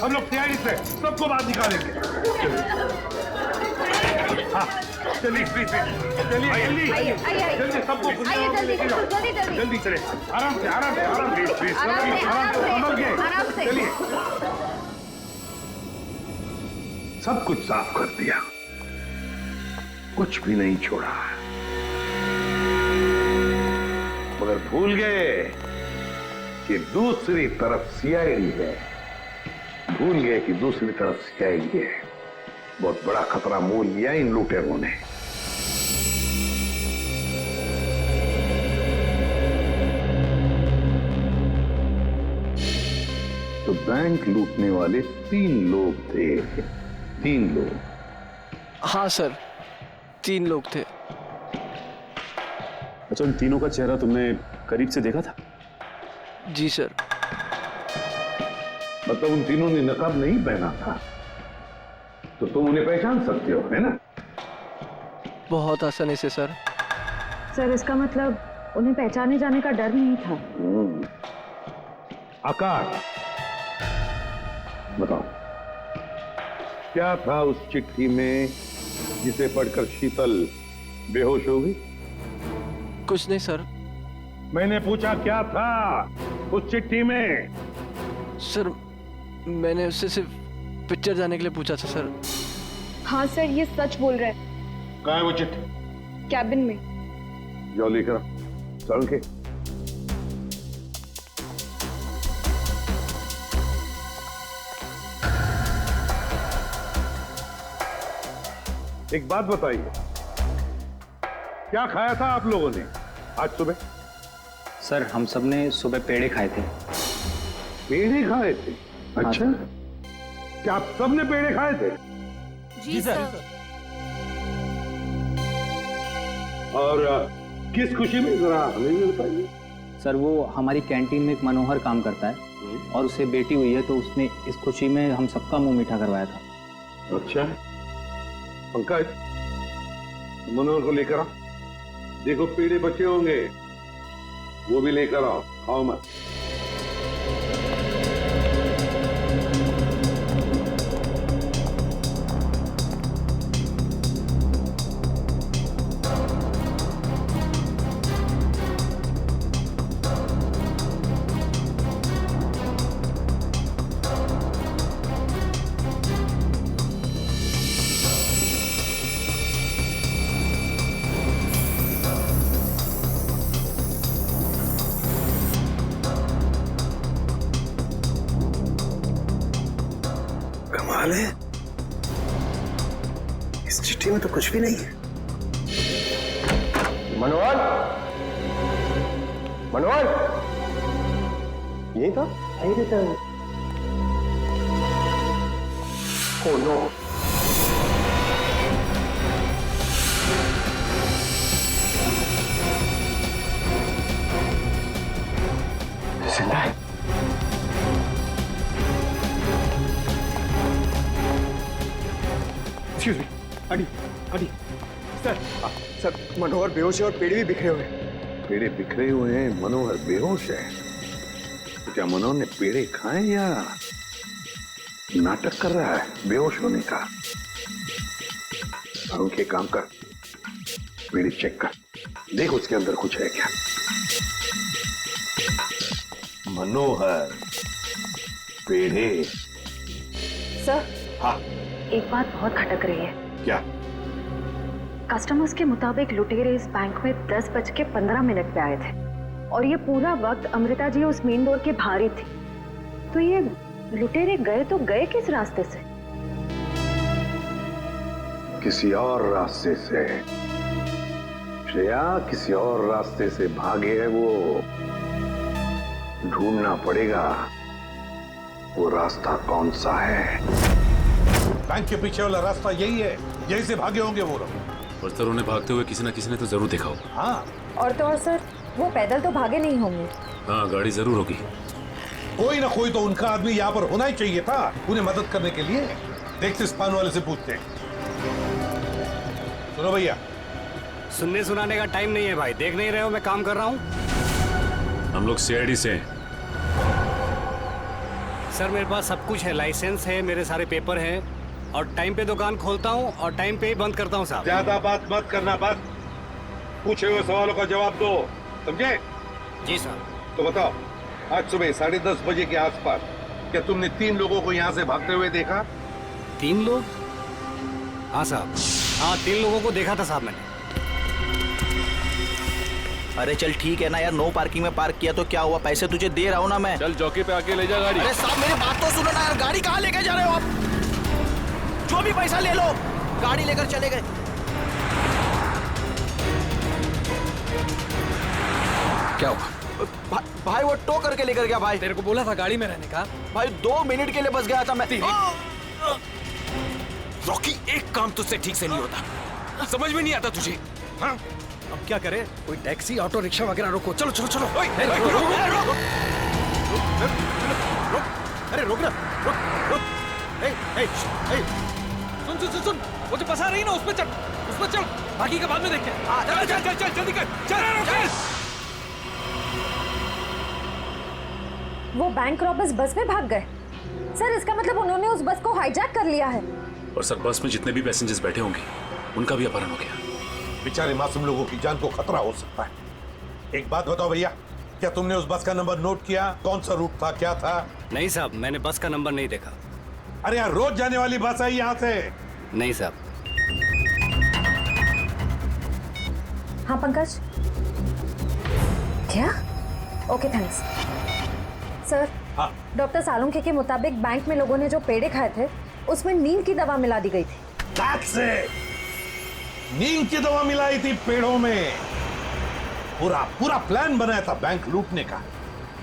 हम लोग सीआईडी से सबको बाहर निकालेंगे। हाँ, चलिए प्लीज, चलिए जल्दी, जल्दी सबको जल्दी चले, आराम से आराम से आराम से प्लीज, आराम से संभल के चलिए। सब कुछ साफ कर दिया, कुछ भी नहीं छोड़ा, मगर भूल गए कि दूसरी तरफ सीआईडी है। भूल गए कि दूसरी तरफ सीआईडी है। बहुत बड़ा खतरा मोल लिया इन लुटेरों ने। तो बैंक लूटने वाले 3 लोग थे। 3 लोग। हाँ सर, 3 लोग थे। अच्छा, उन तीनों का चेहरा तुमने करीब से देखा था? जी सर। मतलब उन तीनों ने नकाब नहीं पहना था, तो तुम उन्हें पहचान सकते हो, है ना? बहुत आसानी से सर। सर इसका मतलब उन्हें पहचाने जाने का डर नहीं था। आकाश, बताओ क्या था उस चिट्ठी में जिसे पढ़कर शीतल बेहोश हो गई? कुछ नहीं सर। मैंने पूछा क्या था उस चिट्ठी में? सर मैंने उससे सिर्फ पिक्चर जाने के लिए पूछा था सर। हाँ सर, ये सच बोल रहा है। कहाँ है वो चिट्ठी? कैबिन में। जाओ लेकर चल के। एक बात बताइए, क्या खाया था आप लोगों ने आज सुबह? सर हम सब ने सुबह पेड़े खाए थे। पेड़े खाए थे? अच्छा, क्या आप सब ने पेड़े खाए थे? जी सर। और किस खुशी में, जरा हमें भी बताइए। सर वो हमारी कैंटीन में एक मनोहर काम करता है और उसे बेटी हुई है, तो उसने इस खुशी में हम सबका मुंह मीठा करवाया था। अच्छा, पंकज मनोहर को लेकर आओ। देखो पेड़े बचे होंगे, वो भी लेकर आओ, खाओ मत। कमाल है, इस चिट्ठी में तो कुछ भी नहीं है। मनोहर, मनोहर, यही था? यही था। ओह नो, जिंदा है। अड़ी, अड़ी, सर, सर मनोहर बेहोश है और पेड़े भी बिखरे हुए हैं। पेड़े बिखरे हुए हैं, मनोहर बेहोश है। तो क्या मनोहर ने पेड़े खाए या नाटक कर रहा है बेहोश होने का? और उनके काम कर, पेड़े चेक कर, देख उसके अंदर कुछ है क्या। मनोहर, पेड़े। सर, हाँ, एक बात बहुत खटक रही है। क्या? कस्टमर्स के मुताबिक लुटेरे इस बैंक में 10:15 पे आए थे और ये पूरा वक्त अमृता जी उस मेन डोर के बाहर ही थी। तो ये लुटेरे गए तो गए किस रास्ते से? किसी और रास्ते से। श्रेया, किसी और रास्ते से भागे हैं वो। ढूंढना पड़ेगा वो रास्ता कौन सा है। बैंक के पीछे वाला रास्ता यही है, यही से भागे होंगे वो लोग। और सर उन्हें भागते हुए किसी न किसी ने तो जरूर देखा होगा। हाँ, और तो और सर, वो पैदल तो भागे नहीं होंगे। हाँ, गाड़ी जरूर होगी। कोई ना कोई तो उनका आदमी यहाँ पर होना ही चाहिए था उन्हें मदद करने के लिए। देखते इस पान वाले से पूछते हैं। सुनो भैया, सुनने सुनाने का टाइम नहीं है भाई, देख नहीं रहे हो मैं काम कर रहा हूँ। हम लोग सीआईडी से हैं। सर मेरे पास सब कुछ है, लाइसेंस है, मेरे सारे पेपर हैं और टाइम पे दुकान खोलता हूँ और टाइम पे ही बंद करता हूँ साहब। ज्यादा बात मत करना, बस पूछे हुए सवालों का जवाब दो, समझे? जी साहब। तो बताओ, आज सुबह 10:30 बजे के आसपास क्या तुमने 3 लोगों को यहाँ से भागते हुए देखा? 3 लोग? हाँ साहब, हाँ 3 लोगों को देखा था साहब मैंने। अरे चल ठीक है ना यार, नो पार्किंग में पार्क किया तो क्या हुआ, पैसे तुझे दे रहा हूँ ना मैं। चल चौकी पे आके ले जा गाड़ी। अरे साहब मेरी बात तो सुनो ना यार, गाड़ी कहाँ लेके जा रहे हो आप? जो भी पैसा ले लो, गाड़ी लेकर चले गए। क्या हुआ? भाई वो टो करके लेकर गया भाई। तेरे को बोला था गाड़ी में रहने का। भाई 2 मिनट के लिए बस गया था मैं। रॉकी, एक काम तुझसे ठीक से नहीं होता, समझ में नहीं आता तुझे? हाँ? अब क्या करे, कोई टैक्सी ऑटो रिक्शा वगैरह रोको। चलो चलो चलो। अरे रोक ना, रुक। सुन, वो जो बसा रही ना उसमें चल, बाकी का बाद में देखते हैं। चल जल्दी कर, चल। वो बैंक रॉबर्स बस में भाग गए सर, इसका मतलब उन्होंने उस बस को हाईजैक कर लिया है। और सर बस में जितने भी पैसेंजर्स बैठे होंगे उनका भी अपहरण हो गया। बेचारे मासूम लोगों की जान को खतरा हो सकता है। एक बात बताओ भैया, क्या तुमने उस बस का नंबर नोट किया? कौन सा रूट था, क्या था? नहीं साहब, मैंने बस का नंबर नहीं देखा। अरे यार, रोज जाने वाली बस है यहाँ से। नहीं साहब। हाँ पंकज, क्या? Okay thanks sir. हाँ। डॉक्टर सालुंखे के मुताबिक बैंक में लोगों ने जो पेड़े खाए थे उसमें नींद की दवा मिला दी गई थी। That's it! नींद की दवा मिलाई थी पेड़ों में। पूरा प्लान बनाया था बैंक लूटने का।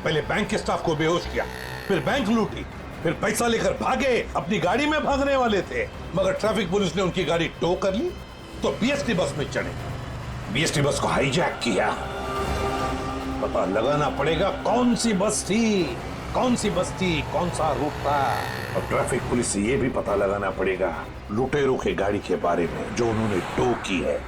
पहले बैंक के स्टाफ को बेहोश किया, फिर बैंक लूटी, फिर पैसा लेकर भागे, अपनी गाड़ी में भागने वाले थे। मगर ट्रैफिक पुलिस ने उनकी गाड़ी टो कर ली तो बीएसटी बस में चढ़े, बीएसटी बस को हाईजैक किया। पता लगाना पड़ेगा कौन सी बस थी, कौन सा रूट था। और ट्रैफिक पुलिस से यह भी पता लगाना पड़ेगा लुटेरों के गाड़ी के बारे में जो उन्होंने टो की है।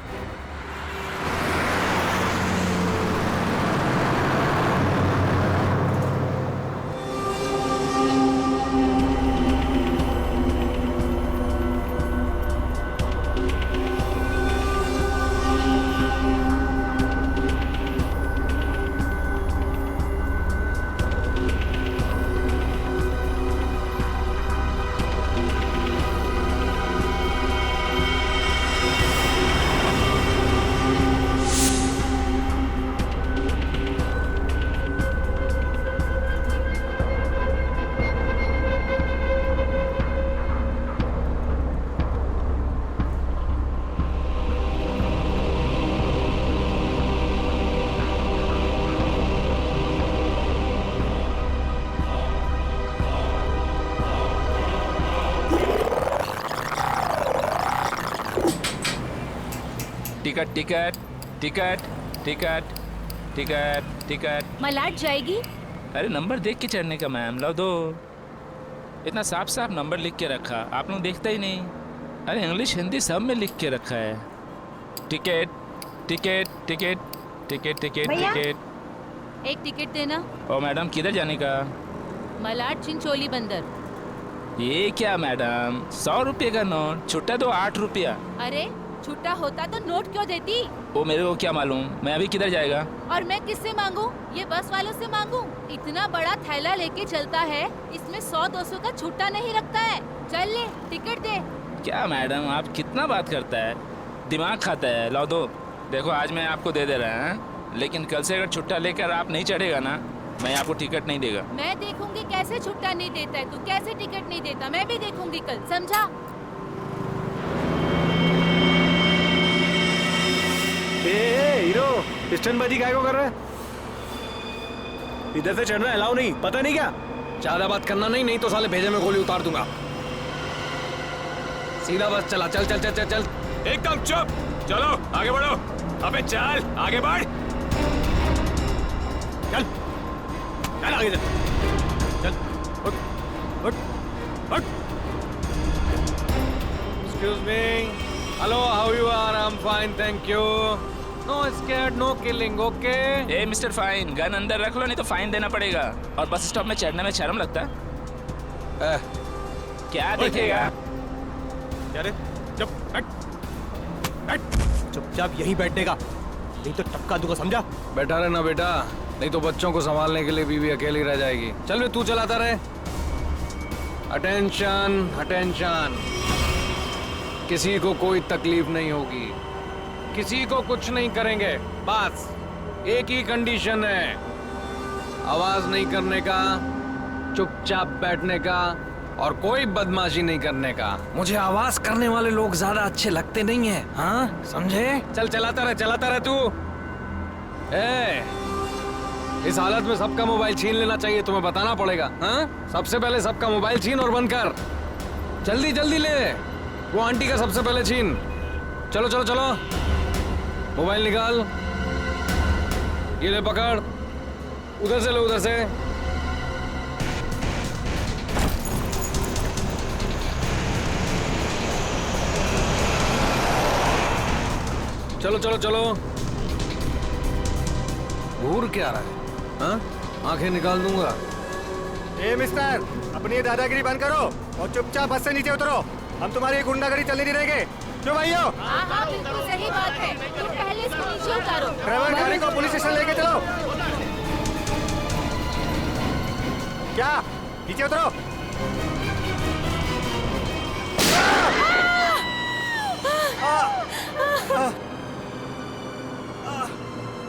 टिकट। मलाड जाएगी? अरे नंबर देख के चढ़ने का मैम, लो दो। इतना साफ साफ नंबर लिख के रखा, आप लोग देखता ही नहीं। अरे इंग्लिश हिंदी सब में लिख के रखा है। टिकट। एक टिकट देना। ओ मैडम, किधर जाने का? मलाड चिंचोली बंदर। ये क्या मैडम, 100 रुपये का नोट, छुट्टा दो 8 रुपया। अरे छुट्टा होता तो नोट क्यों देती? वो मेरे को क्या मालूम, मैं अभी किधर जाएगा? और मैं किससे मांगू? ये बस वालों से मांगू? इतना बड़ा थैला लेके चलता है, इसमें 100-200 का छुट्टा नहीं रखता है। चल ले, टिकट दे। क्या मैडम, आप कितना बात करता है, दिमाग खाता है। लो दो। देखो आज मैं आपको दे रहा है, लेकिन कल से अगर छुट्टा लेकर आप नहीं चढ़ेगा ना, मैं आपको टिकट नहीं देगा। मैं देखूंगी कैसे छुट्टा नहीं देता है, तू कैसे टिकट नहीं देता, मैं भी देखूंगी कल, समझा? हीरो, स्टंटबाजी काय को कर रहा है? इधर से चढ़ना अलाउ नहीं, पता नहीं क्या? ज्यादा बात करना नहीं तो साले भेजे में गोली उतार दूंगा। सीधा बस चला, चल चल चल चल चल। एकदम चुप, चलो आगे बढ़ो। अबे चल आगे बढ़, चल चल आगे चल, चल उठ उठ उठ। Excuse me. Hello, how you are? I'm fine, thank you. No scared, no killing, okay? A mister fine, gun अंदर रख लो नहीं तो फाइन देना पड़ेगा। और बस स्टॉप में चढ़ने में शर्म लगता है? क्या देखेगा? अरे चुपचाप यहीं बैठने का, नहीं तो टपका दूंगा, समझा? बैठा रहना बेटा, नहीं तो बच्चों को संभालने के लिए बीवी अकेली रह जाएगी। चल बे, तू चलाता रहे। अटेंशन अटेंशन, किसी को कोई तकलीफ नहीं होगी, किसी को कुछ नहीं करेंगे। बस एक ही कंडीशन है, आवाज नहीं करने का, चुपचाप बैठने का और कोई बदमाशी नहीं करने का। मुझे आवाज करने वाले लोग ज्यादा अच्छे लगते नहीं हैं, हाँ समझे? चल चलाता रहे तू। इस हालत में सबका मोबाइल छीन लेना चाहिए, तुम्हें बताना पड़ेगा। हाँ, सबसे पहले सबका मोबाइल छीन और बंद कर। जल्दी जल्दी ले, वो आंटी का सबसे पहले छीन। चलो चलो चलो, मोबाइल निकाल, ये ले पकड़, उधर से लो, उधर से। चलो चलो चलो, घूर क्या रहा है? हाँ, आंखें निकाल दूंगा। ए मिस्टर, अपनी ये दादागिरी बंद करो और चुपचाप बस से नीचे उतरो। हम तुम्हारी ये गुंडागर्दी चलने नहीं देंगे। क्यों भाइयों? हाँ, बिल्कुल सही बात है। तुम पहले इसको नीचे उतारो। ड्राइवर, गाड़ी को पुलिस स्टेशन लेके चलो। क्या? नीचे उतरो।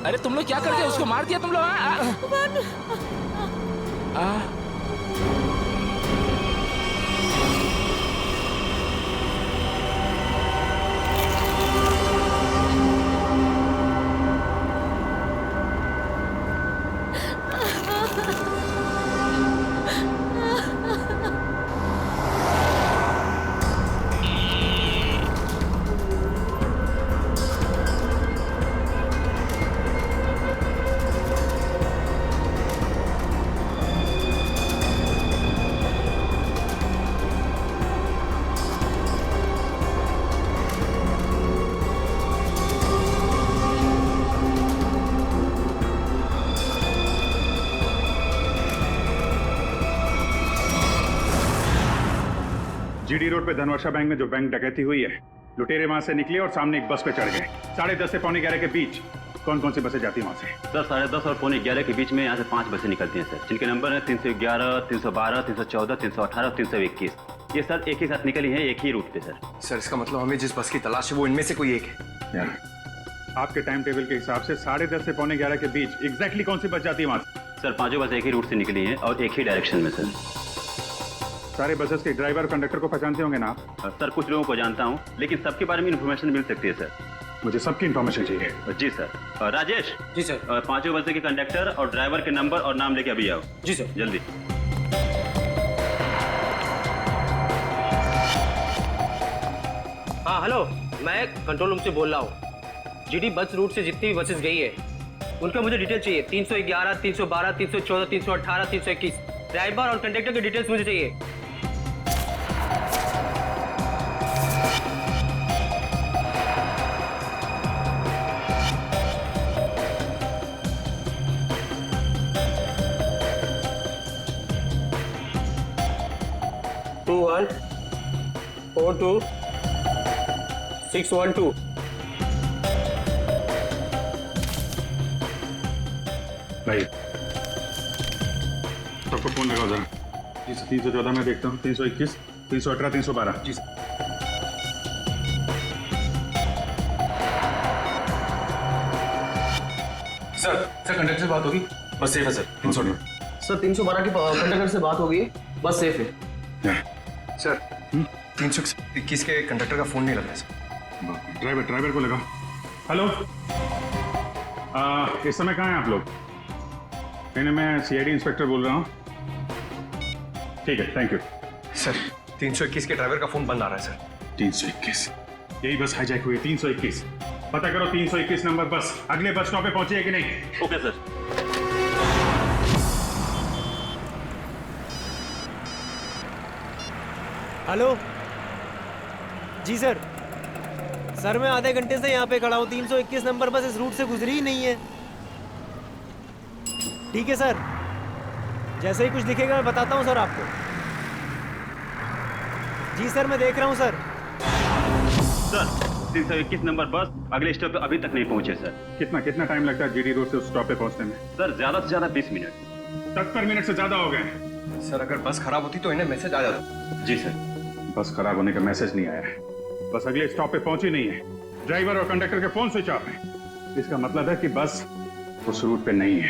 अरे तुम लोग क्या करते हो? उसको मार दिया तुम लोग? जीडी रोड पे धनवर्षा बैंक में जो बैंक डकैती हुई है, लुटेरे वहां से निकले और सामने एक बस पे चढ़ गए। 10:30 से 11:15 के बीच कौन कौन सी बसें जाती हैं वहां से? सर 10:30 और 11:15 के बीच में यहाँ से 5 बसें निकलती हैं सर, जिनके नंबर है 311, 312, 314, 318 और 321। ये सर एक ही साथ निकली है, एक ही रूट पे सर। सर इसका मतलब हमें जिस बस की तलाश है वो इनमें से कोई एक है। आपके टाइम टेबल के हिसाब से 10:30 से 11:15 के बीच एग्जैक्टली कौन सी बस जाती है वहां से? सर पांचों बस एक ही रूट से निकली हैं और एक ही डायरेक्शन में सर। सारे बसेस के ड्राइवर और कंडक्टर को पहचानते होंगे ना आप? सर कुछ लोगों को जानता हूँ, लेकिन सबके बारे में इन्फॉर्मेशन मिल सकती है सर। मुझे सबकी इन्फॉर्मेशन चाहिए। जी सर। राजेश। जी सर। पांचों बसें के कंडक्टर और ड्राइवर के नंबर और नाम लेके अभी आओ। जी सर। जल्दी। हाँ हेलो, मैं कंट्रोल रूम से बोल रहा हूँ। जीडी बस रूट से जितनी भी बसेस गई है उनका मुझे डिटेल चाहिए। 311, 312, 314, 318, 321 ड्राइवर और कंडक्टर की डिटेल्स मुझे चाहिए। टू 1 4 2 6 1 2। भाई सबको फोन लगाओ जरा। 314 में देखता हूँ, 321, 318, 312। जी सर। सर कंडक्टर से बात होगी, बस सेफ है सर। 312 सर 312 की कंडक्टर से बात होगी, बस सेफ है। सर 321 के कंडक्टर का फोन नहीं लग रहा सर। ड्राइवर को लगाओ। हेलो, इस समय कहाँ हैं आप लोग? नहीं, मैं सीआईडी इंस्पेक्टर बोल रहा हूँ। ठीक है, थैंक यू। सर 321 के ड्राइवर का फोन बंद आ रहा है सर। 321, यही बस हाईजैक हुई है। 321 पता करो, 321 नंबर बस अगले बस स्टॉप पे पहुंची है कि नहीं? Okay sir. हेलो जी सर। सर मैं आधे घंटे से यहाँ पे खड़ा हूँ, 321 नंबर बस इस रूट से गुजरी ही नहीं है। ठीक है सर, जैसे ही कुछ दिखेगा मैं बताता हूँ सर आपको। जी सर, मैं देख रहा हूँ सर। सर 321 नंबर बस अगले स्टॉप पे अभी तक नहीं पहुंचे सर। कितना टाइम लगता है जीडी रोड से उस स्टॉप पे पहुंचने में? सर ज्यादा से ज्यादा 20 मिनट। 70 मिनट से ज्यादा हो गए। सर अगर बस खराब होती तो इन्हें मैसेज आ जाता। जी सर। बस खराब होने का मैसेज नहीं आया है, बस अगले स्टॉप पे पहुंची नहीं है। ड्राइवर और कंडक्टर के फोन स्विच ऑफ है। इसका मतलब है कि बस उस रूट पे नहीं है।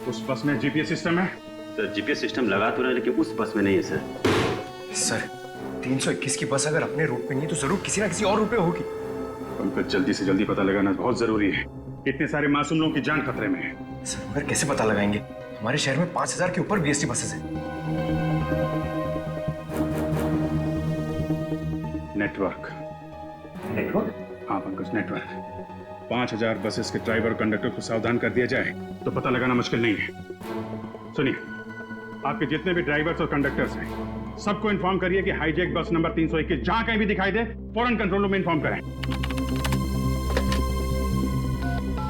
उस बस में जीपीएस सिस्टम है? सर जीपीएस सिस्टम लगा तो रहा है लेकिन उस बस में नहीं है सर। सर 321 की बस अगर अपने रूट पे नहीं है तो जरूर किसी ना किसी और रूट पे होगी। उनको जल्दी से जल्दी पता लगाना बहुत जरूरी है। इतने सारे मासूम लोगों की जान खतरे में है। सर मगर कैसे पता लगाएंगे? हमारे शहर में 5000 के ऊपर बीएसटी बसेस हैं। नेटवर्क? हाँ पंकज, नेटवर्क। 5000 बसेस के ड्राइवर कंडक्टर को सावधान कर दिया जाए तो पता लगाना मुश्किल नहीं है। सुनिए, आपके जितने भी ड्राइवर्स और कंडक्टर्स हैं सबको इन्फॉर्म करिए कि हाईजैक बस नंबर 321 जहां कहीं भी दिखाई दे फौरन कंट्रोल रूम में इन्फॉर्म करें।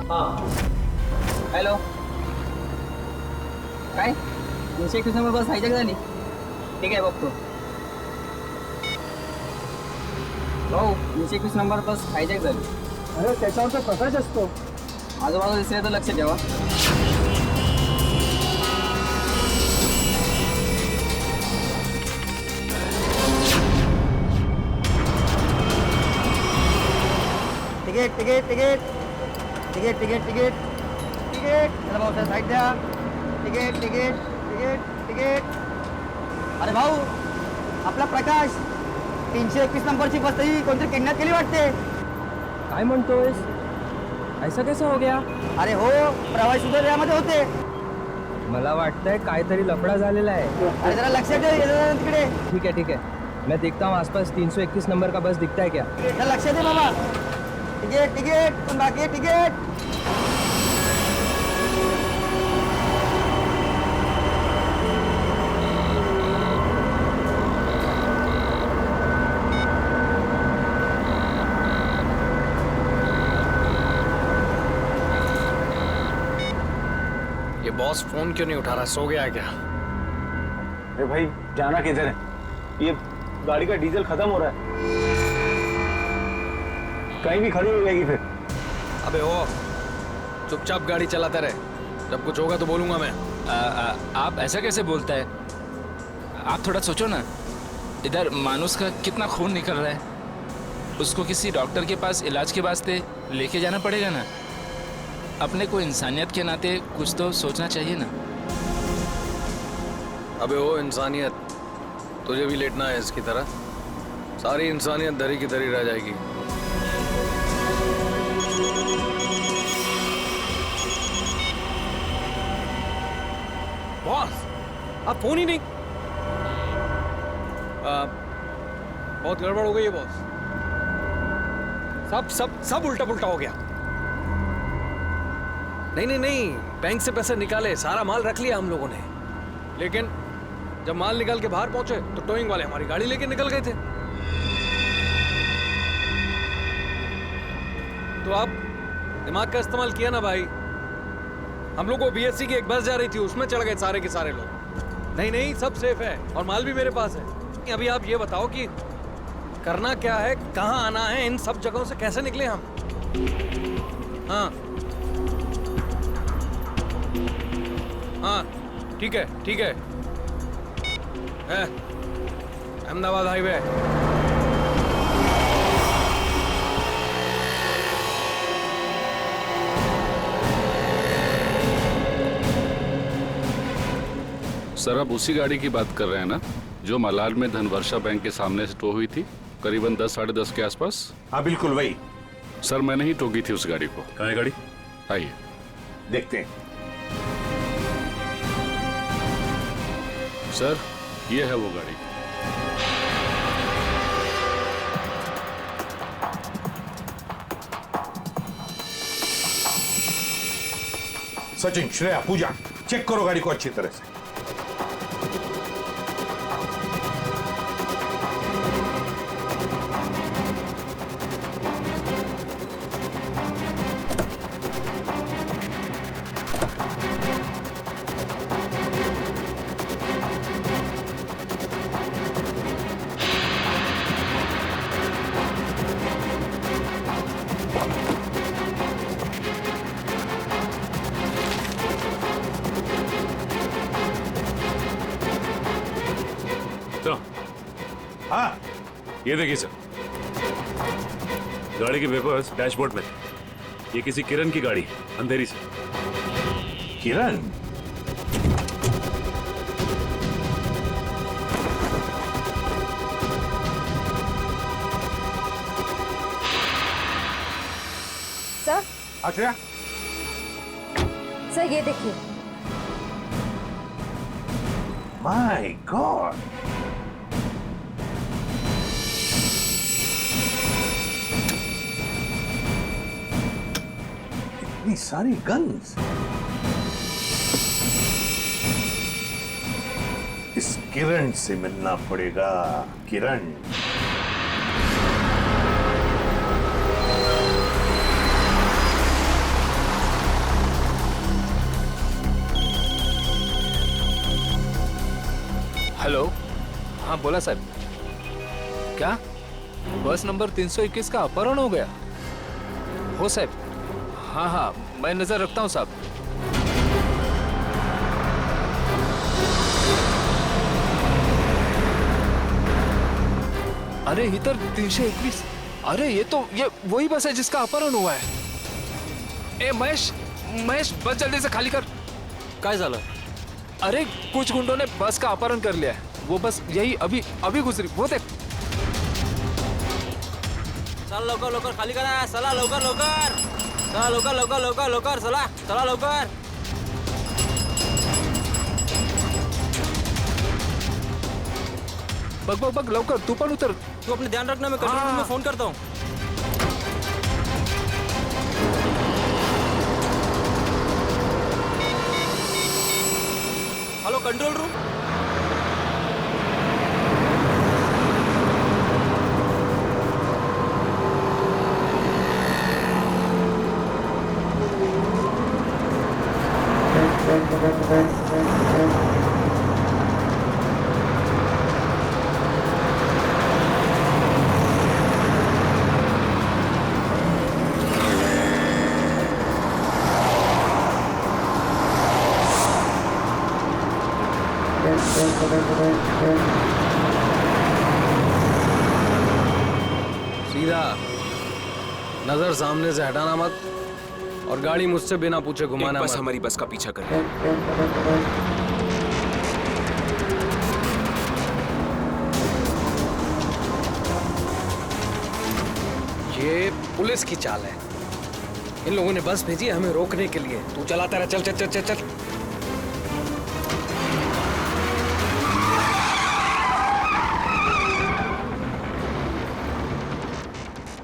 हाँ हॅलो, काय 321 नंबर बस हायजॅक झाली? ठीक आहे बघतो भाऊ, 321 नंबर बस हायजॅक झाली. अरे त्याच्यावर तर प्रकाश असतो. आजूबाजूला दिसले तर लक्ष ठेवा. Ticket ticket ticket ticket ticket ticket ticket चला भाऊ सर साईड द्या. Ticket ticket ticket ticket. अरे भाऊ, आपला प्रकाश 321 नंबरची बस ही कोणतरी किडनॅप केली वाटते. काय म्हणतोयस? ऐसा कैसा हो गया? अरे हो, प्रवासी सुद्धा यामध्ये होते. मला वाटतंय काहीतरी लफडा झालेला आहे. अरे जरा लक्षात दे तिकडे. ठीक है ठीक है, मैं देखता हूँ आसपास 321 नंबर का बस दिखता है क्या. लक्षात दे बाबा. टिकट टिकट पण बाकी टिकट. ये बॉस फोन क्यों नहीं उठा रहा? सो गया है क्या? अरे भाई जाना किधर है? ये गाड़ी का डीजल खत्म हो रहा है, कहीं भी खड़ी हो जाएगी फिर. अबे ओ, चुपचाप गाड़ी चलाते रहे, जब कुछ होगा तो बोलूंगा मैं. आप ऐसा कैसे बोलता है? आप थोड़ा सोचो ना, इधर मानुस का कितना खून निकल रहा है. उसको किसी डॉक्टर के पास इलाज के वास्ते लेके जाना पड़ेगा ना. अपने को इंसानियत के नाते कुछ तो सोचना चाहिए ना. अबे ओ इंसानियत, तुझे भी लेटना है इसकी तरह? सारी इंसानियत धरी की धरी रह जाएगी. बॉस, आप फोन ही नहीं. बहुत गड़बड़ हो गई है बॉस. सब सब सब उल्टा पुल्टा हो गया. नहीं नहीं नहीं, बैंक से पैसे निकाले, सारा माल रख लिया हम लोगों ने, लेकिन जब माल निकाल के बाहर पहुंचे तो टोइंग वाले हमारी गाड़ी लेके निकल गए थे. तो आप दिमाग का इस्तेमाल किया ना भाई. हम लोग को बीएससी की एक बस जा रही थी, उसमें चढ़ गए सारे के सारे लोग. नहीं नहीं, सब सेफ है और माल भी मेरे पास है. अभी आप ये बताओ कि करना क्या है, कहाँ आना है, इन सब जगहों से कैसे निकले हम? हाँ हाँ, ठीक है ठीक है. अहमदाबाद हाईवे. सर, आप उसी गाड़ी की बात कर रहे हैं ना जो मलाड में धनवर्षा बैंक के सामने से टो हुई थी करीबन 10 साढ़े 10 के आसपास? हाँ बिल्कुल वही. सर मैंने ही टोकी थी उस गाड़ी को. कहाँ है गाड़ी? आइए देखते हैं. सर, ये है वो गाड़ी. सचिन, श्रेया, पूजा, चेक करो गाड़ी को अच्छी तरह से. ये देखिए सर, गाड़ी के पेपर्स डैशबोर्ड में। ये किसी किरण की गाड़ी है, अंधेरी से। किरण? सर अक्षया, सर ये देखिए। माय गॉड, इतनी सारी गन्स। इस किरण से मिलना पड़ेगा। किरण, हेलो, हाँ बोला साहब। क्या बस नंबर 321 का अपहरण हो गया? हो साहब, हाँ हाँ मैं नजर रखता हूँ साहब। अरे इधर 321। अरे ये वही बस है जिसका अपहरण हुआ है। ए महेश, महेश बस जल्दी से खाली कर। काय झालं? अरे कुछ गुंडों ने बस का अपहरण कर लिया है। वो बस यही अभी अभी गुजरी। वो देख। चला लवकर लवकर खाली करा, चला लवकर लवकर, चला लवकर लवकर लवकर लवकर, चला चला लवकर। बघ बघ बघ लवकर, तू पण उतर। तू अपने ध्यान रखना, मैं कंट्रोल रूम में फोन करता हूँ। Hello control room. सीधा नजर सामने से हटाना मत, और गाड़ी मुझसे बिना पूछे घुमाना बस मत। हमारी बस का पीछा कर रही है। ये पुलिस की चाल है। इन लोगों ने बस भेजी है हमें रोकने के लिए। तू चलाता रहा, चल चल चल चल चल।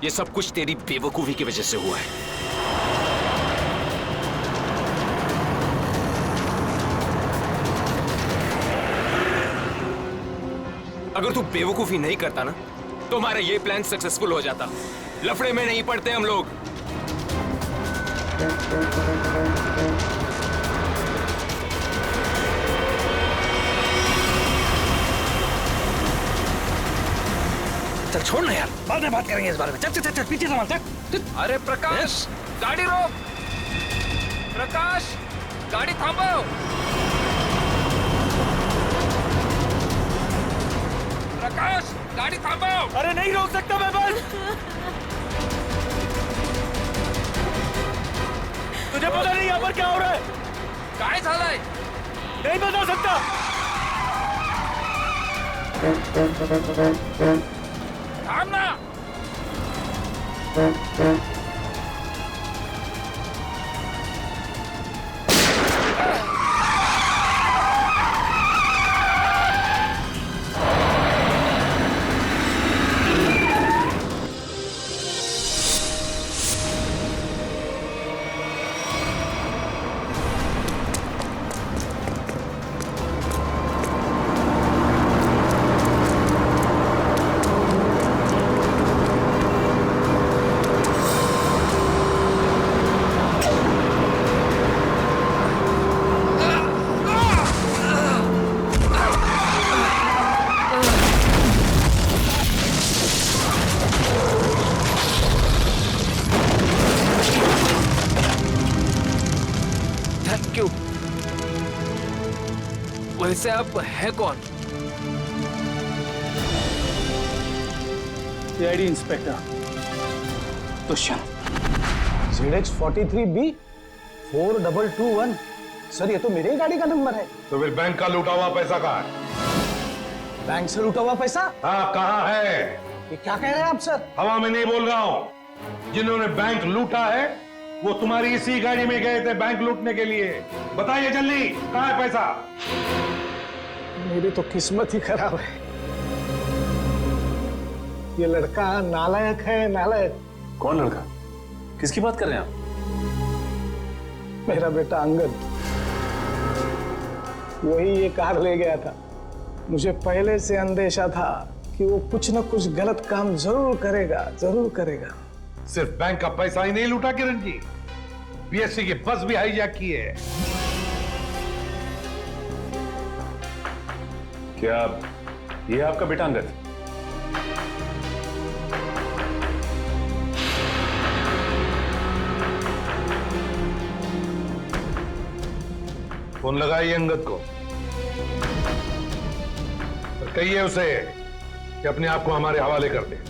ये सब कुछ तेरी बेवकूफी की वजह से हुआ है। अगर तू बेवकूफी नहीं करता ना, तो हमारा ये प्लान सक्सेसफुल हो जाता। लफड़े में नहीं पड़ते हम लोग। चल छोड़ ना यार, बाद में बात करेंगे इस बारे में। चल चल चल, चल पीछे संभाल, चल। अरे प्रकाश, गाड़ी रोक। प्रकाश, गाड़ी थांबव। प्रकाश, गाड़ी थांबव। अरे नहीं रोक सकता मैं बस। तुझे पता नहीं यहाँ पर क्या हो रहा है? काय झालंय? नहीं बता सकता। थांब ना। वैसे आप है कौन? CID inspector Dushyant. ZX43B 4221। Sir ये तो मेरे ही गाड़ी का नंबर है। तो फिर बैंक का लूटा हुआ पैसा कहाँ है? बैंक से लूटा हुआ पैसा? हाँ, कहाँ है? ये क्या कह रहे हैं आप सर? हवा में नहीं बोल रहा हूँ। जिन्होंने बैंक लूटा है वो तुम्हारी इसी गाड़ी में गए थे बैंक लूटने के लिए। बताइए जल्दी, कहाँ है पैसा? मेरी तो किस्मत ही खराब है। ये लड़का नालायक है, नालायक। कौन लड़का? किसकी बात कर रहे हैं आप? मेरा बेटा अंगद, वही ये कार ले गया था। मुझे पहले से अंदेशा था कि वो कुछ न कुछ गलत काम जरूर करेगा, जरूर करेगा। सिर्फ बैंक का पैसा ही नहीं लूटा किरण जी, बीएससी की बस भी हाईजैक की है। क्या ये आपका बेटा अंगद? फोन लगाइए अंगद को और कहिए उसे कि अपने आप को हमारे हवाले कर दे।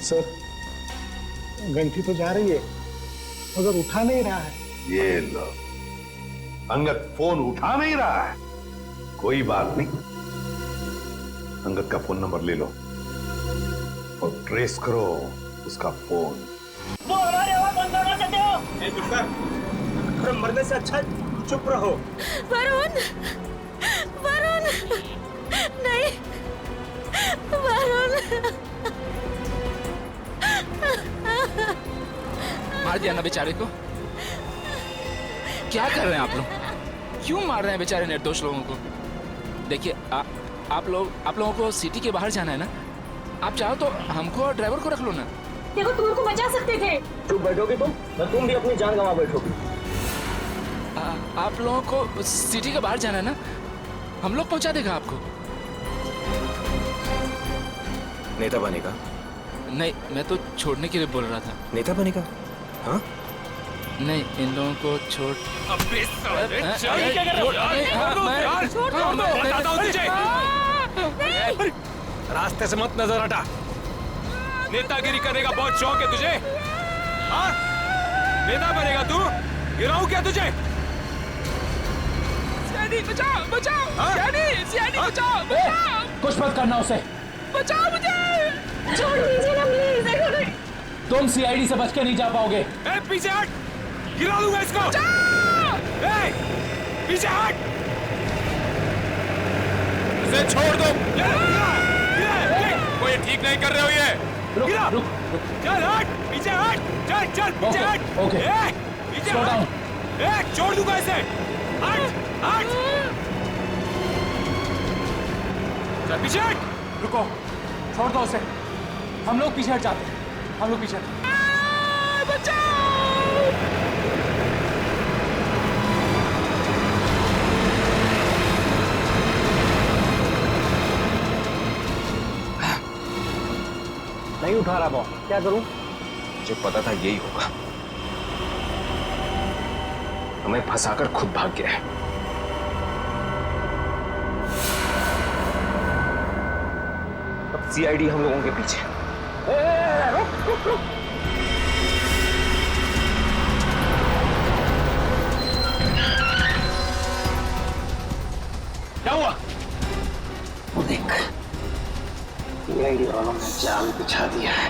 सर, घंटी तो जा रही है मगर उठा नहीं रहा है। ये लो, अंगद फोन उठा नहीं रहा है। कोई बात नहीं, अंगद का फोन नंबर ले लो और ट्रेस करो उसका फोन। वो हमारी आवाज बंद करना चाहते हो? मरने से अच्छा चुप रहो। वरुण, वरुण, नहीं, वरुण। मार दिया ना बेचारे को। क्या कर रहे हैं आप लोग? क्यों मार रहे हैं बेचारे निर्दोष लोगों को? देखिए आप लोगों को सिटी के बाहर जाना है ना, आप चाहो तो हमको और ड्राइवर को रख लो ना। देखो, तुम उनको बचा सकते थे। चुप बैठोगे तुम भी अपनी जान गंवा बैठोगे। आप लोगों को सिटी के बाहर जाना है ना, हम लोग पहुंचा देगा आपको। नेता बनेगा? नहीं, मैं तो छोड़ने के लिए बोल रहा था। नेता बनेगा? हाँ? नहीं, इन लोगों को छोड़। अबे साले, रास्ते से मत नजर हटा। नेतागिरी करने का बहुत शौक है तुझे? हाँ? नेता बनेगा तू? गिराऊं क्या तुझे? सीआईडी बचाओ, बचाओ, सीआईडी बचाओ, बचाओ। कुछ मत करना उसे। बचाओ मुझे। छोड़ दीजिए ना प्लीज। तुम सीआईडी से बच के नहीं जा पाओगे। ए, पीछे हट, गिरा दूंगा इसको। ए, पीछे हट, इसे छोड़ दो। कोई ठीक नहीं कर रहे हो ये। गिरा, चल हट, पीछे हट, चल पीछे हट। ओके, पीछे हट। ए, छोड़ दूंगा इसे। हट, हट, चल पीछे हट। रुको, छोड़ दो उसे। हम लोग पीछे हट जाते हैं। हम लोग पीछे नहीं उठा रहा बॉस, क्या करूं? मुझे पता था यही होगा। हमें फंसाकर खुद भाग गया है। अब सीआईडी हम लोगों के पीछे। क्या हुआ? वो देख, सीआईडी वालों ने जाल बिछा दिया है।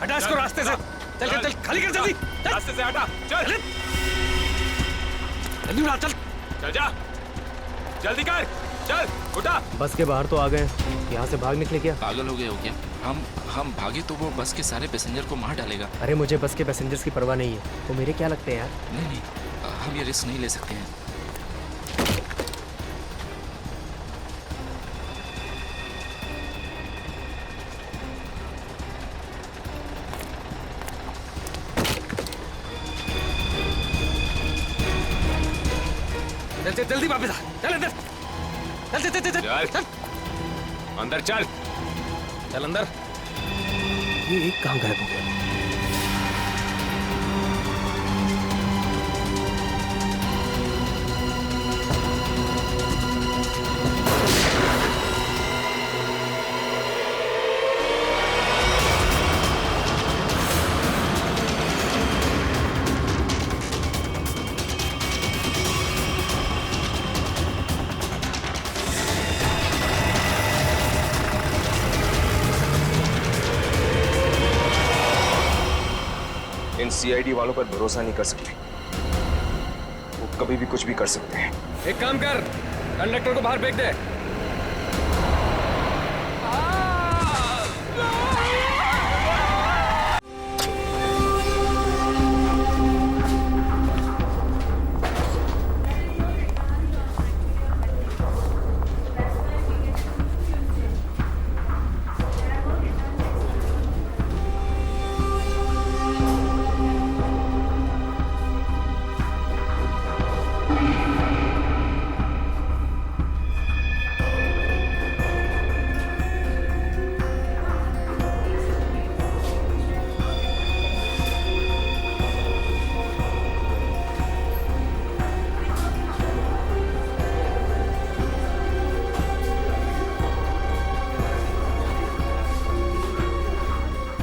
हटा इसको रास्ते से। चल खाली कर जल्दी। रास्ते से हटा, चल जल्दी उड़ा, चल जा, जल्दी कर, चल उठा। बस के बाहर तो आ गए, यहाँ से भाग निकले क्या? पागल हो गए हो क्या? हम भागे तो वो बस के सारे पैसेंजर को मार डालेगा। अरे मुझे बस के पैसेंजर्स की परवाह नहीं है। तो मेरे क्या लगते हैं यार? नहीं, हम ये रिस्क नहीं ले सकते हैं। चल चल जल्दी वापस आ, चल अंदर, चल चल चल चल चल अंदर चल, चल अंदर। ये कहाँ गायब हो गया? इन सीआईडी वालों पर भरोसा नहीं कर सकते, वो कभी भी कुछ भी कर सकते हैं। एक काम कर, कंडक्टर को बाहर फेंक दे।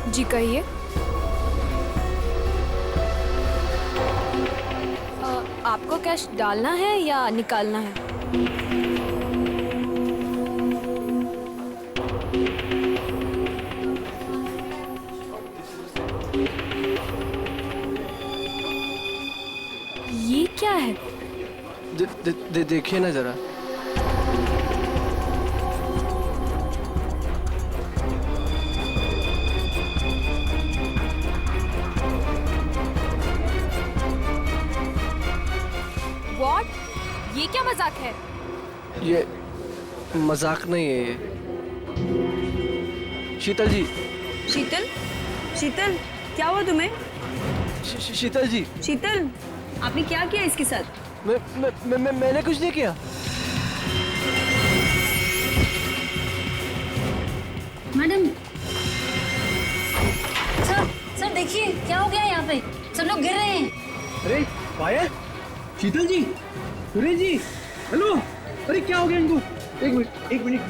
जी कहिए। आपको कैश डालना है या निकालना है? ये क्या है? देखिए ना जरा। ये क्या मजाक है? ये मजाक नहीं है ये। शीतल जी। शीतल? शीतल क्या हुआ तुम्हें? शीतल जी। शीतल आपने क्या किया इसके साथ? मैंने कुछ नहीं किया। मैडम सर देखिए क्या हो गया यहाँ पे, सब लोग गिर रहे हैं। अरे पायल, शीतल जी, सुरेश जी, हेलो। अरे क्या हो गया इनको? एक मिनट एक मिनट।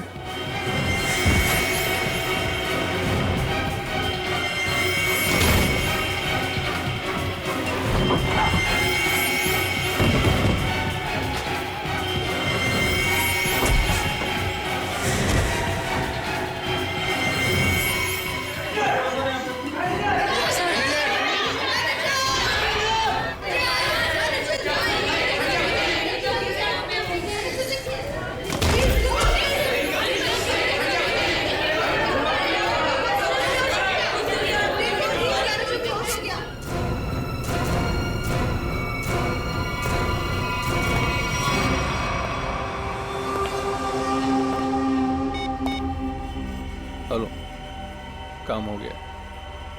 हेलो, काम हो गया,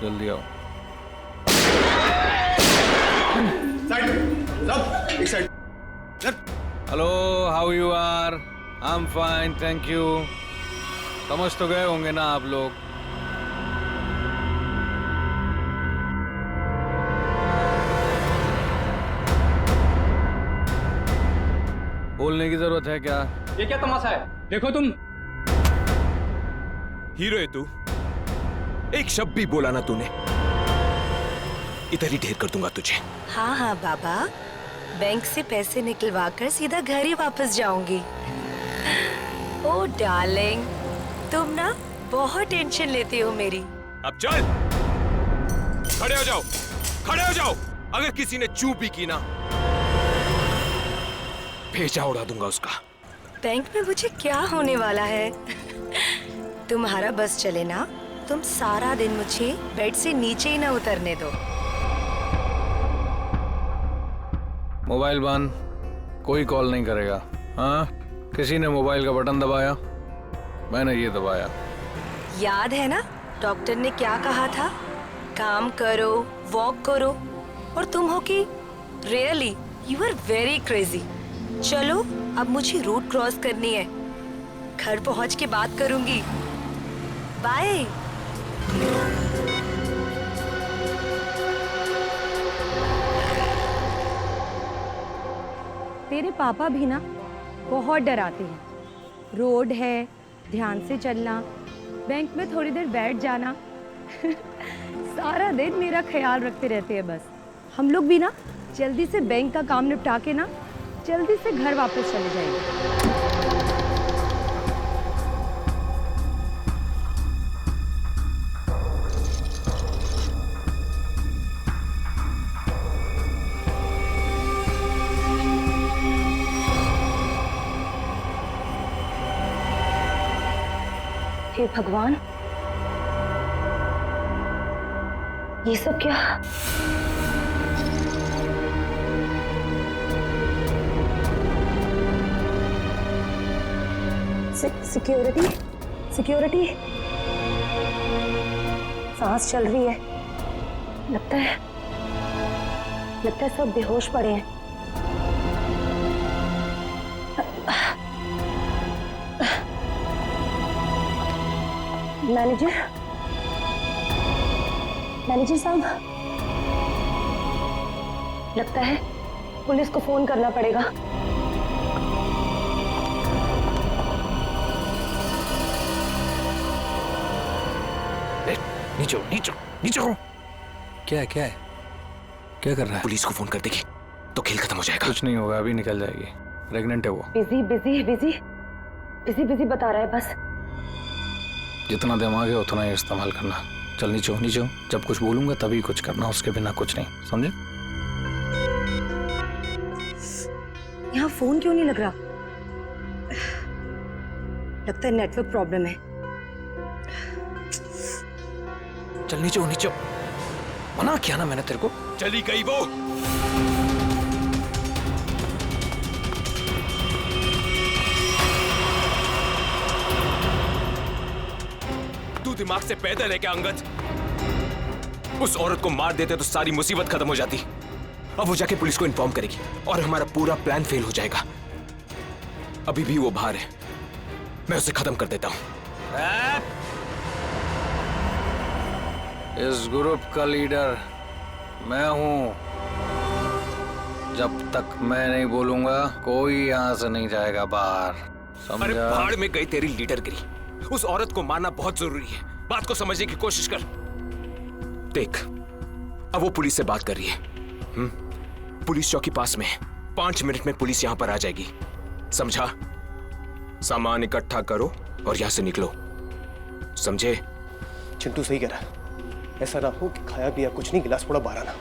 जल्दी आओ। Hello, how you are? I am fine, thank you. समझ तो गए होंगे ना आप लोग। बोलने की जरूरत है क्या? ये क्या तमाशा है? देखो तुम। हीरो है तू, एक शब्द भी बोला ना तूने, इधर ही ढेर कर दूंगा तुझे। हाँ हाँ बाबा, बैंक से पैसे निकलवा कर सीधा घर ही वापस जाऊंगी। ओ डार्लिंग, तुम ना बहुत टेंशन लेती हो मेरी। अब चल, खड़े हो जाओ, खड़े हो जाओ। अगर किसी ने चूप भी की ना, भेजा उड़ा दूंगा उसका। बैंक में मुझे क्या होने वाला है? तुम्हारा बस चले ना, तुम सारा दिन मुझे बेड से नीचे ही ना उतरने दो। मोबाइल बंद, कोई कॉल नहीं करेगा। हाँ, किसी ने मोबाइल का बटन दबाया? मैंने ये दबाया। याद है ना डॉक्टर ने क्या कहा था? काम करो, वॉक करो, और तुम हो कि really you are very crazy. चलो अब मुझे रोड क्रॉस करनी है, घर पहुंच के बात करूंगी। बाय। तेरे पापा भी ना बहुत डराते हैं। रोड है, ध्यान से चलना, बैंक में थोड़ी देर बैठ जाना सारा दिन मेरा ख्याल रखते रहते हैं बस। हम लोग भी ना जल्दी से बैंक का काम निपटा के ना जल्दी से घर वापस चले जाएंगे। हे भगवान, ये सब क्या? Security, security. सांस चल रही है। लगता है सब बेहोश पड़े हैं। मैनेजर साहब, लगता है पुलिस को फोन करना पड़ेगा। नीचे हो। क्या है क्या कर रहा है? पुलिस को फोन कर देगी तो खेल खत्म हो जाएगा। कुछ नहीं होगा, अभी निकल जाएगी। प्रेग्नेंट है वो। बिजी बता रहा है बस। जितना दिमाग है उतना ही इस्तेमाल करना। चल नीचे हो। जब कुछ बोलूंगा तभी कुछ करना, उसके बिना कुछ नहीं, समझे? यहाँ फोन क्यों नहीं लग रहा? लगता है नेटवर्क प्रॉब्लम है। चल नीचे हो। मना किया ना मैंने तेरे को। चली गई वो। तू दिमाग से पैदल है क्या अंगद? उस औरत को मार देते तो सारी मुसीबत खत्म हो जाती। अब वो जाके पुलिस को इन्फॉर्म करेगी और हमारा पूरा प्लान फेल हो जाएगा। अभी भी वो बाहर है, मैं उसे खत्म कर देता हूं। इस ग्रुप का लीडर मैं हूं। जब तक मैं नहीं बोलूंगा कोई यहां से नहीं जाएगा बाहर, समझा? अरे भाड़ में गई तेरी लीडरगिरी। उस औरत को मारना बहुत जरूरी है। बात को समझने की कोशिश कर। देख, अब वो पुलिस से बात कर रही है। पुलिस चौकी पास में है। 5 मिनट में पुलिस यहां पर आ जाएगी, समझा? सामान इकट्ठा करो और यहां से निकलो, समझे? चिंटू सही कह रहा है। ऐसा ना हो कि खाया पिया कुछ नहीं, गिलास थोड़ा बाहर आना,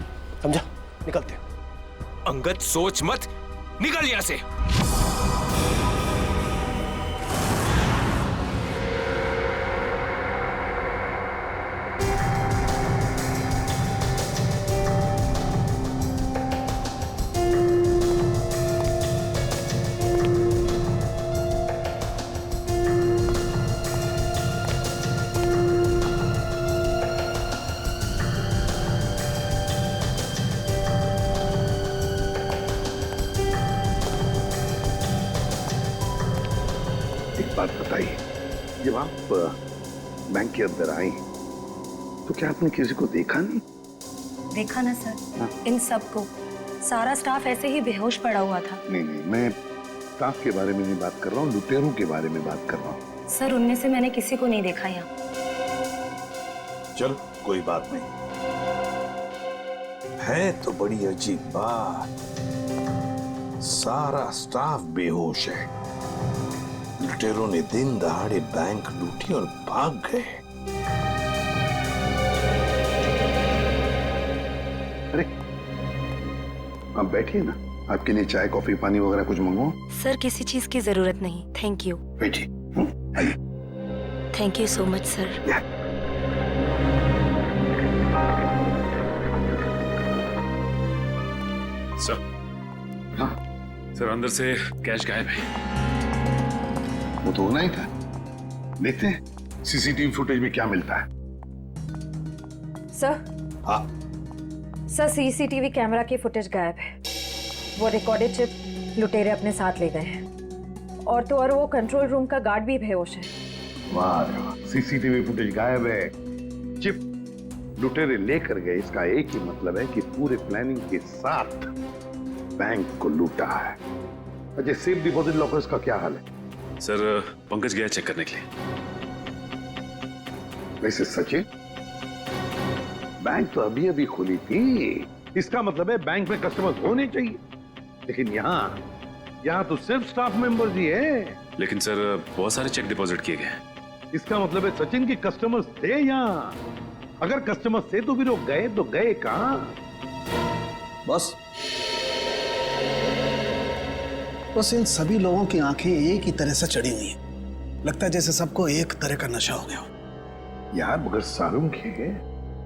समझा? निकलते हैं। अंगद सोच मत, निकल यहां से। बात बताइए, जब आप बैंक के अंदर आई तो क्या आपने किसी को देखा नहीं? देखा ना सर, इन सबको, सारा स्टाफ ऐसे ही बेहोश पड़ा हुआ था। नहीं, मैं स्टाफ के बारे में नहीं बात कर रहा हूँ, लुटेरों के बारे में बात कर रहा हूँ। सर, उनमें से मैंने किसी को नहीं देखा यहाँ। चल कोई बात नहीं, है तो बड़ी अजीब बात। सारा स्टाफ बेहोश है। लुटेरों ने दिन दहाड़े बैंक लूटी और भाग गए। अरे आप बैठिए ना, आपके लिए चाय कॉफी पानी वगैरह कुछ मंगवाओ? सर, किसी चीज की जरूरत नहीं, थैंक यू। बैठिए, आइए। Thank you so much sir. Sir, हाँ सर, अंदर से कैश गायब है। वो तो होना ही था। देखते हैं सीसीटीवी फुटेज में क्या मिलता है। सर, हाँ सर, सीसीटीवी कैमरा की फुटेज गायब है। वो रिकॉर्डेड चिप लुटेरे अपने साथ ले गए हैं और तो और वो कंट्रोल रूम का गार्ड भी बेहोश है। वाह, सीसीटीवी फुटेज गायब है, चिप लुटेरे लेकर गए। इसका एक ही मतलब है कि पूरे प्लानिंग के साथ बैंक को लूटा है। अच्छा, सेफ डिपॉजिट लॉकर्स का क्या हाल है? सर पंकज गया चेक करने के लिए। वैसे सचिन, बैंक तो अभी अभी खुली थी, इसका मतलब है बैंक में कस्टमर्स होने चाहिए, लेकिन यहाँ तो सिर्फ स्टाफ मेंबर्स ही है। लेकिन सर बहुत सारे चेक डिपॉजिट किए गए। इसका मतलब है सचिन के कस्टमर्स थे यहाँ। अगर कस्टमर्स थे तो फिर वो गए तो गए कहाँ? बस इन सभी लोगों की आंखें एक ही तरह से चढ़ी हुई हैं। लगता है जैसे सबको एक तरह का नशा हो गया हो। यार मगर सारुंग है,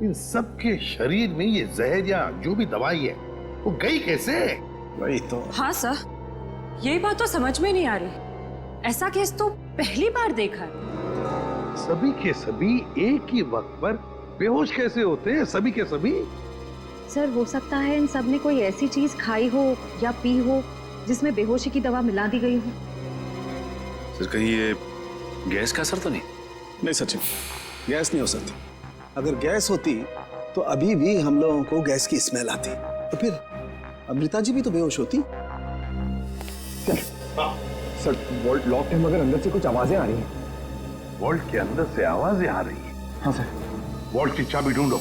इन सब के शरीर में ये जहर या जो भी दवाई है वो गई कैसे? वही तो। हाँ सर, यही बात तो समझ में नहीं आ रही। ऐसा केस तो पहली बार देखा है। सभी के सभी एक ही वक्त पर बेहोश कैसे होते हैं? सभी के सभी। सर हो सकता है इन सब ने कोई ऐसी चीज खाई हो या पी हो जिसमें बेहोशी की दवा मिला दी गई हो। सर कहीं ये गैस का असर तो नहीं? नहीं सचिन, गैस नहीं हो सकती। अगर गैस होती तो अभी भी हम लोगों को गैस की स्मेल आती, तो फिर अमृता जी भी तो बेहोश होती। सर वॉल्ट लॉक है मगर अंदर से कुछ आवाजें आ रही हैं। वॉल्ट के अंदर से आवाजें आ रही है? हाँ सर। वॉल्ट की चाबी ढूंढो।